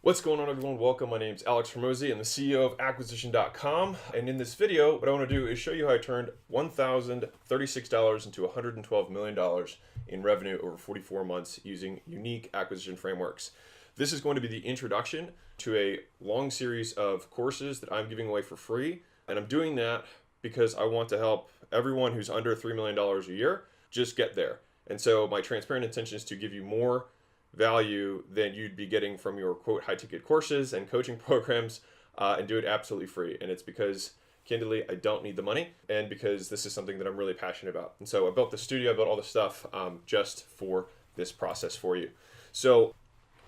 What's going on, everyone? Welcome. My name's Alex Hormozi. I'm the CEO of Acquisition.com. And in this video, what I want to do is show you how I turned $1,036 into $112 million in revenue over 44 months using unique acquisition frameworks. This is going to be the introduction to a long series of courses that I'm giving away for free. And I'm doing that because I want to help everyone who's under $3 million a year just get there. And so my transparent intention is to give you more value than you'd be getting from your quote high ticket courses and coaching programs, and do it absolutely free. And it's because candidly I don't need the money, and because this is something that I'm really passionate about. And so I built the studio, I built all this stuff just for this process for you. So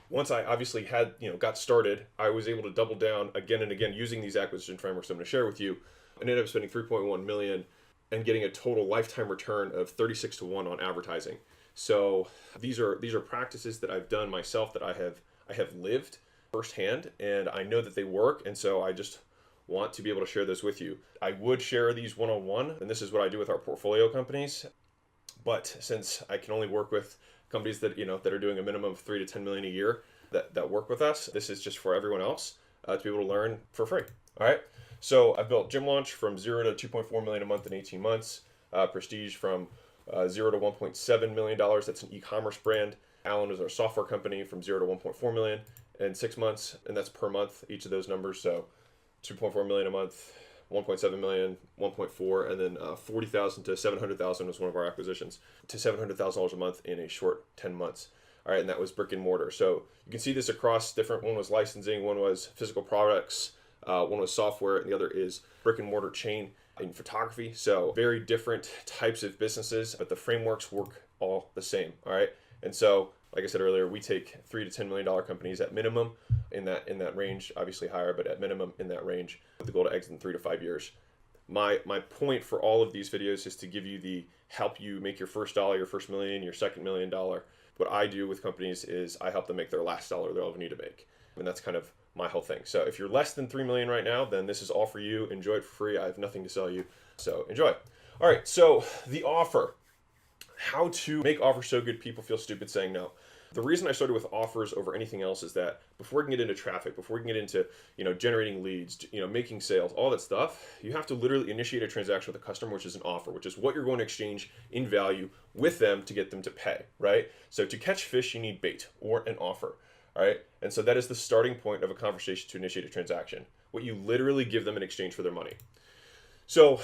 once I obviously had got started, I was able to double down again and again using these acquisition frameworks I'm going to share with you, and ended up spending 3.1 million and getting a total lifetime return of 36 to 1 on advertising. So these are practices that I've done myself, that I have lived firsthand, and I know that they work, and so I just want to be able to share those with you. I would share these one-on-one, and this is what I do with our portfolio companies. But since I can only work with companies that that are doing a minimum of 3 to 10 million a year that work with us, this is just for everyone else to be able to learn for free. All right. So I've built Gym Launch from 0 to 2.4 million a month in 18 months. Prestige from 0 to $1.7 million. That's an e-commerce brand. Allen is our software company from 0 to 1.4 million in 6 months, and that's per month, each of those numbers. So 2.4 million a month, 1.7 million, 1.4, and then 40,000 to 700,000 was one of our acquisitions, to $700,000 a month in a short 10 months. All right, and that was brick and mortar. So you can see this across different, one was licensing, one was physical products, one was software, and the other is brick and mortar chain in photography. So very different types of businesses, but the frameworks work all the same. All right. And so, like I said earlier, we take $3 to $10 million companies at minimum in that range, obviously higher, but at minimum in that range, with the goal to exit in 3 to 5 years. My point for all of these videos is to give you the help you make your first dollar, your first million, your second $1 million. What I do with companies is I help them make their last dollar they'll ever need to make. And that's kind of my whole thing. So if you're less than 3 million right now, then this is all for you. Enjoy it for free. I have nothing to sell you. So enjoy. All right. So the offer, how to make offers so good people feel stupid saying no. The reason I started with offers over anything else is that before we can get into traffic, before we can get into, generating leads, making sales, all that stuff, you have to literally initiate a transaction with a customer, which is an offer, which is what you're going to exchange in value with them to get them to pay, right? So to catch fish, you need bait or an offer. All right. And so that is the starting point of a conversation to initiate a transaction, what you literally give them in exchange for their money. So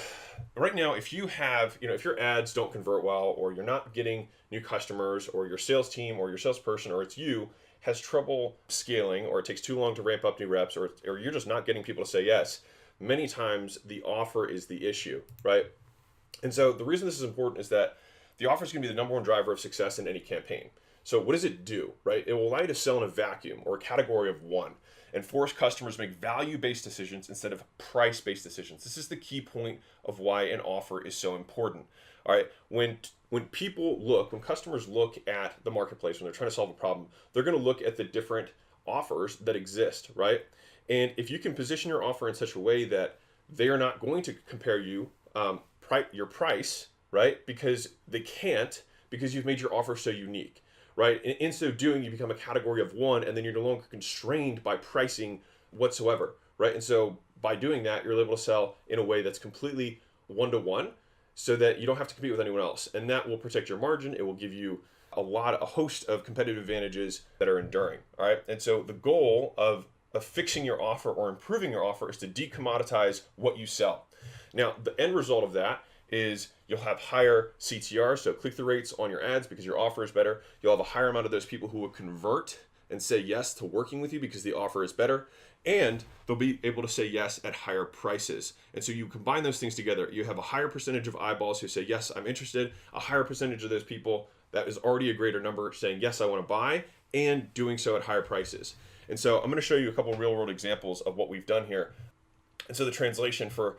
right now, if you have, if your ads don't convert well, or you're not getting new customers, or your sales team or your salesperson, or it's you, has trouble scaling, or it takes too long to ramp up new reps, or you're just not getting people to say yes, many times the offer is the issue, right? And so the reason this is important is that the offer is going to be the number one driver of success in any campaign. So what does it do, right? It will allow you to sell in a vacuum or a category of one and force customers to make value-based decisions instead of price-based decisions. This is the key point of why an offer is so important. All right, when customers look at the marketplace, when they're trying to solve a problem, they're going to look at the different offers that exist, right? And if you can position your offer in such a way that they are not going to compare your price, right? Because they can't, because you've made your offer so unique. Right? In so doing, you become a category of one, and then you're no longer constrained by pricing whatsoever. Right? And so by doing that, you're able to sell in a way that's completely one-to-one, so that you don't have to compete with anyone else. And that will protect your margin. It will give you a host of competitive advantages that are enduring. All right. And so the goal of fixing your offer or improving your offer is to decommoditize what you sell. Now, the end result of that is you'll have higher CTR, so click-through rates on your ads, because your offer is better. You'll have a higher amount of those people who will convert and say yes to working with you because the offer is better, and they'll be able to say yes at higher prices. And so you combine those things together, you have a higher percentage of eyeballs who say, yes, I'm interested, a higher percentage of those people, that is already a greater number, saying, yes, I want to buy, and doing so at higher prices. And so I'm going to show you a couple real-world examples of what we've done here. And so the translation for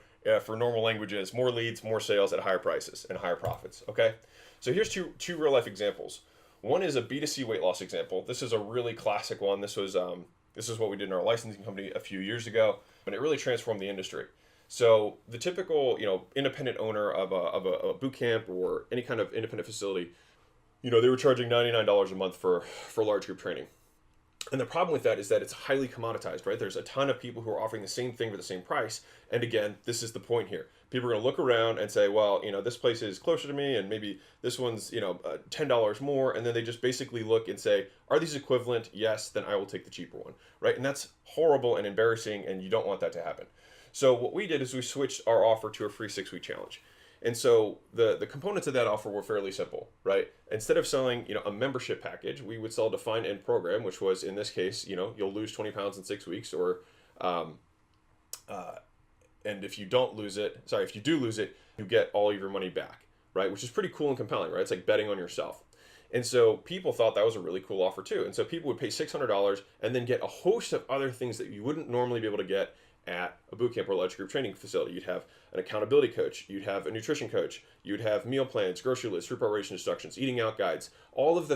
normal languages, more leads, more sales at higher prices and higher profits. Okay. So here's two real life examples. One is a B2C weight loss example. This is a really classic one. This is what we did in our licensing company a few years ago, and it really transformed the industry. So the typical, independent owner of a boot camp or any kind of independent facility, they were charging $99 a month for large group training. And the problem with that is that it's highly commoditized, right? There's a ton of people who are offering the same thing for the same price. And again, this is the point here. People are going to look around and say, well, this place is closer to me and maybe this one's, $10 more. And then they just basically look and say, are these equivalent? Yes, then I will take the cheaper one, right? And that's horrible and embarrassing, and you don't want that to happen. So what we did is we switched our offer to a free 6-week challenge. And so the components of that offer were fairly simple, right? Instead of selling, a membership package, we would sell a defined end program, which was, in this case, you'll lose 20 pounds in 6 weeks, or, and if you do lose it, you get all of your money back, right? Which is pretty cool and compelling, right? It's like betting on yourself. And so people thought that was a really cool offer too. And so people would pay $600 and then get a host of other things that you wouldn't normally be able to get at a bootcamp or a large group training facility. You'd have an accountability coach, you'd have a nutrition coach, you'd have meal plans, grocery lists, food preparation instructions, eating out guides, all of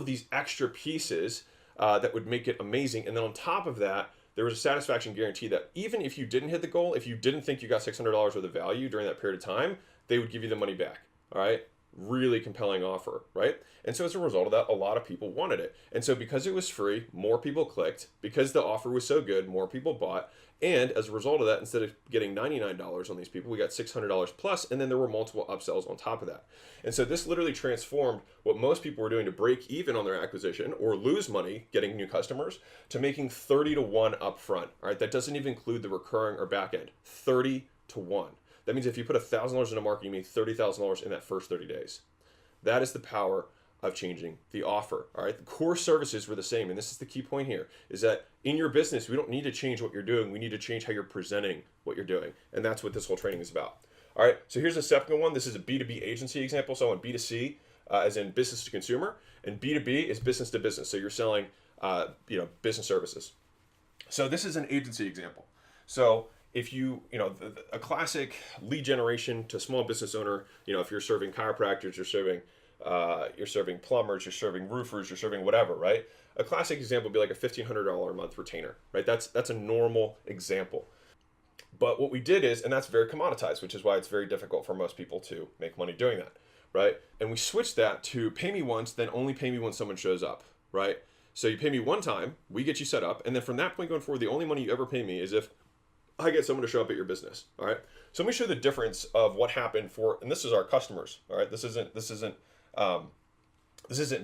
these extra pieces that would make it amazing. And then on top of that, there was a satisfaction guarantee that even if you didn't hit the goal, if you didn't think you got $600 worth of value during that period of time, they would give you the money back. All right. Really compelling offer, right? And so as a result of that, a lot of people wanted it. And so because it was free, more people clicked. Because the offer was so good, more people bought. And as a result of that, instead of getting $99 on these people, we got $600 plus, and then there were multiple upsells on top of that. And so this literally transformed what most people were doing to break even on their acquisition or lose money getting new customers to making 30 to 1 upfront. All right, that doesn't even include the recurring or back end. 30 to 1. That means if you put $1,000 into marketing, you make $30,000 in that first 30 days. That is the power of changing the offer. All right. The core services were the same. And this is the key point here, is that in your business, we don't need to change what you're doing. We need to change how you're presenting what you're doing. And that's what this whole training is about. All right. So here's a second one. This is a B2B agency example. So on B2C, as in business to consumer, and B2B is business to business. So you're selling, business services. So this is an agency example. So if a classic lead generation to small business owner, if you're serving chiropractors, you're serving plumbers, you're serving roofers, you're serving whatever, right? A classic example would be like a $1,500 a month retainer, right? That's a normal example. But what we did is, and that's very commoditized, which is why it's very difficult for most people to make money doing that, right? And we switched that to pay me once, then only pay me when someone shows up, right? So you pay me one time, we get you set up, and then from that point going forward, the only money you ever pay me is if I get someone to show up at your business. All right. So let me show you the difference of what happened and this is our customers. All right. This isn't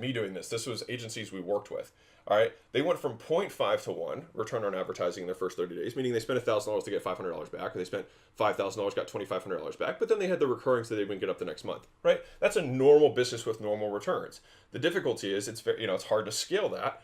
me doing this. This was agencies we worked with. All right. They went from 0.5 to 1 return on advertising in their first 30 days, meaning they spent $1,000 to get $500 back, or they spent $5,000, got $2,500 back, but then they had the recurring so they wouldn't get up the next month, right? That's a normal business with normal returns. The difficulty is it's hard to scale that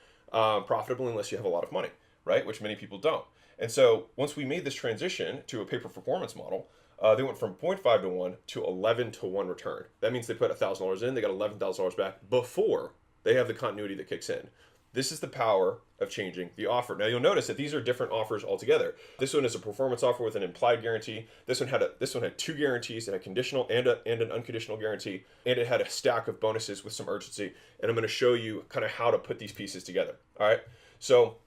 profitably unless you have a lot of money, right? Which many people don't. And so once we made this transition to a pay-for-performance model, they went from 0.5 to 1 to 11 to 1 return. That means they put $1,000 in, they got $11,000 back before they have the continuity that kicks in. This is the power of changing the offer. Now you'll notice that these are different offers altogether. This one is a performance offer with an implied guarantee. This one had 2 guarantees, and a conditional and an unconditional guarantee, and it had a stack of bonuses with some urgency. And I'm going to show you kind of how to put these pieces together. All right. So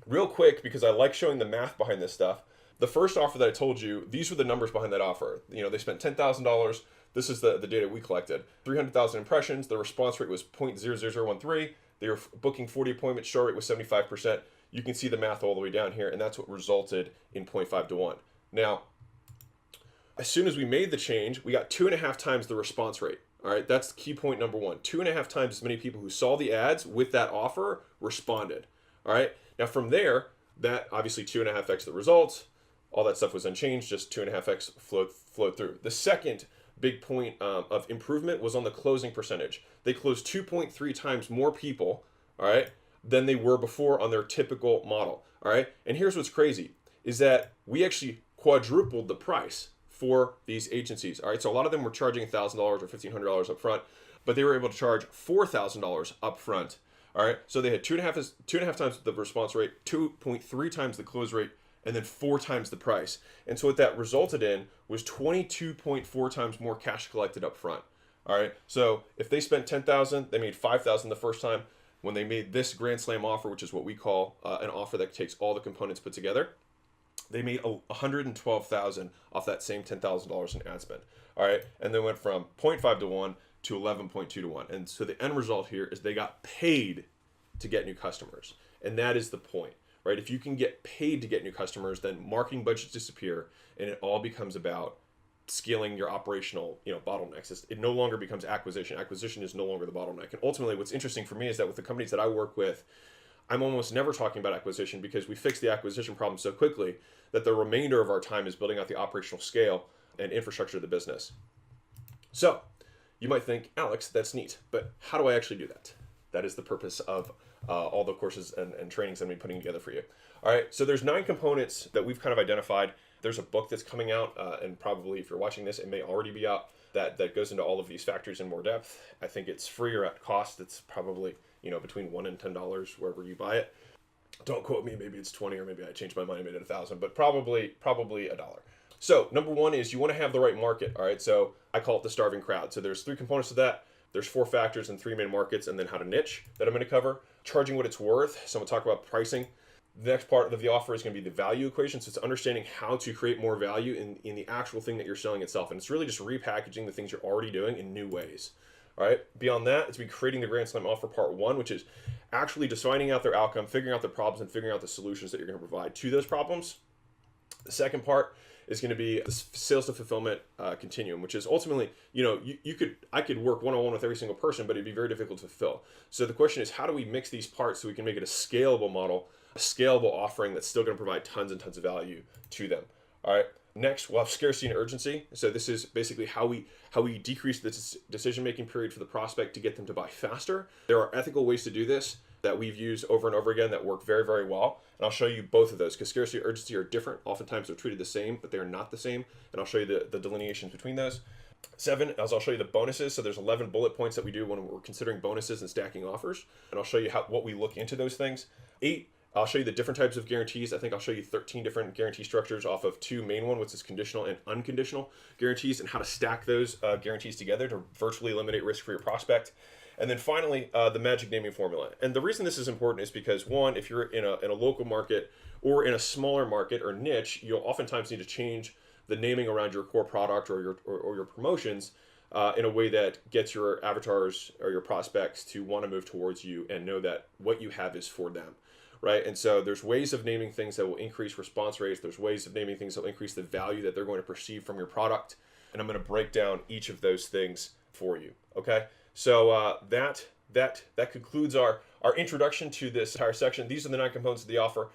real quick, because I like showing the math behind this stuff, the first offer that I told you, these were the numbers behind that offer. They spent $10,000. This is the data we collected. 300,000 impressions. The response rate was 0.00013. They were booking 40 appointments. Show rate was 75%. You can see the math all the way down here, and that's what resulted in 0.5 to 1. Now, as soon as we made the change, we got 2.5 times the response rate. All right, that's key point number 1. 2.5 times as many people who saw the ads with that offer responded. All right. Now from there, that obviously 2.5x the results, all that stuff was unchanged, just 2.5x flowed through. The second big point of improvement was on the closing percentage. They closed 2.3 times more people, all right, than they were before on their typical model. All right. And here's what's crazy is that we actually quadrupled the price for these agencies. All right. So a lot of them were charging $1,000 or $1,500 up front, but they were able to charge $4,000 up front. All right, so they had 2.5 times the response rate, 2.3 times the close rate, and then 4 times the price. And so what that resulted in was 22.4 times more cash collected up front. All right, so if they spent $10,000, they made $5,000 the first time. When they made this Grand Slam offer, which is what we call an offer that takes all the components put together, they made $112,000 off that same $10,000 in ad spend. All right, and they went from 0.5 to 1 to 11.2 to 1. And so the end result here is they got paid to get new customers. And that is the point, right? If you can get paid to get new customers, then marketing budgets disappear and it all becomes about scaling your operational, bottlenecks. It no longer becomes acquisition. Acquisition is no longer the bottleneck. And ultimately, what's interesting for me is that with the companies that I work with, I'm almost never talking about acquisition because we fix the acquisition problem so quickly that the remainder of our time is building out the operational scale and infrastructure of the business. So you might think, Alex, that's neat, but how do I actually do that? That is the purpose of all the courses and trainings that I'm putting together for you. All right, so there's 9 components that we've kind of identified. There's a book that's coming out, and probably if you're watching this, it may already be out, that goes into all of these factors in more depth. I think it's free or at cost. It's probably between $1 and $10 wherever you buy it. Don't quote me. Maybe it's 20, or maybe I changed my mind and made it 1,000, but probably $1. So number one is you want to have the right market. All right, so I call it the starving crowd. So there's 3 components to that. There's 4 factors and 3 main markets, and then how to niche that I'm going to cover. Charging what it's worth. So I'm going to talk about pricing. The next part of the offer is going to be the value equation. So it's understanding how to create more value in the actual thing that you're selling itself. And it's really just repackaging the things you're already doing in new ways. All right. Beyond that, it's be creating the Grand Slam offer part 1, which is actually defining out their outcome, figuring out the problems, and figuring out the solutions that you're going to provide to those problems. The second part is going to be the sales to fulfillment continuum, which is ultimately, I could work one-on-one with every single person, but it'd be very difficult to fulfill. So the question is, how do we mix these parts so we can make it a scalable model, a scalable offering that's still going to provide tons and tons of value to them? All right. Next, we'll have scarcity and urgency. So this is basically how we decrease the decision-making period for the prospect to get them to buy faster. There are ethical ways to do this that we've used over and over again that work very, very well. And I'll show you both of those because scarcity and urgency are different. Oftentimes they're treated the same, but they're not the same. And I'll show you the delineations between those. 7, as I'll show you the bonuses. So there's 11 bullet points that we do when we're considering bonuses and stacking offers. And I'll show you what we look into those things. 8, I'll show you the different types of guarantees. I think I'll show you 13 different guarantee structures off of 2 main ones, which is conditional and unconditional guarantees, and how to stack those guarantees together to virtually eliminate risk for your prospect. And then finally, the magic naming formula. And the reason this is important is because, one, if you're in a local market or in a smaller market or niche, you'll oftentimes need to change the naming around your core product or your promotions in a way that gets your avatars or your prospects to want to move towards you and know that what you have is for them. Right. And so there's ways of naming things that will increase response rates. There's ways of naming things that will increase the value that they're going to perceive from your product. And I'm going to break down each of those things for you. Okay. So that concludes our introduction to this entire section. These are the 9 components of the offer: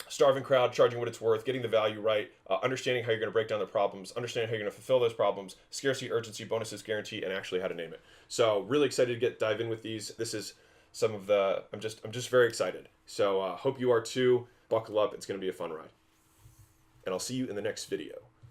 starving crowd, charging what it's worth, getting the value right, understanding how you're going to break down the problems, understanding how you're going to fulfill those problems, scarcity, urgency, bonuses, guarantee, and actually how to name it. So really excited to dive in with these. This is some of the, I'm just very excited. So hope you are too. Buckle up. It's going to be a fun ride. And I'll see you in the next video.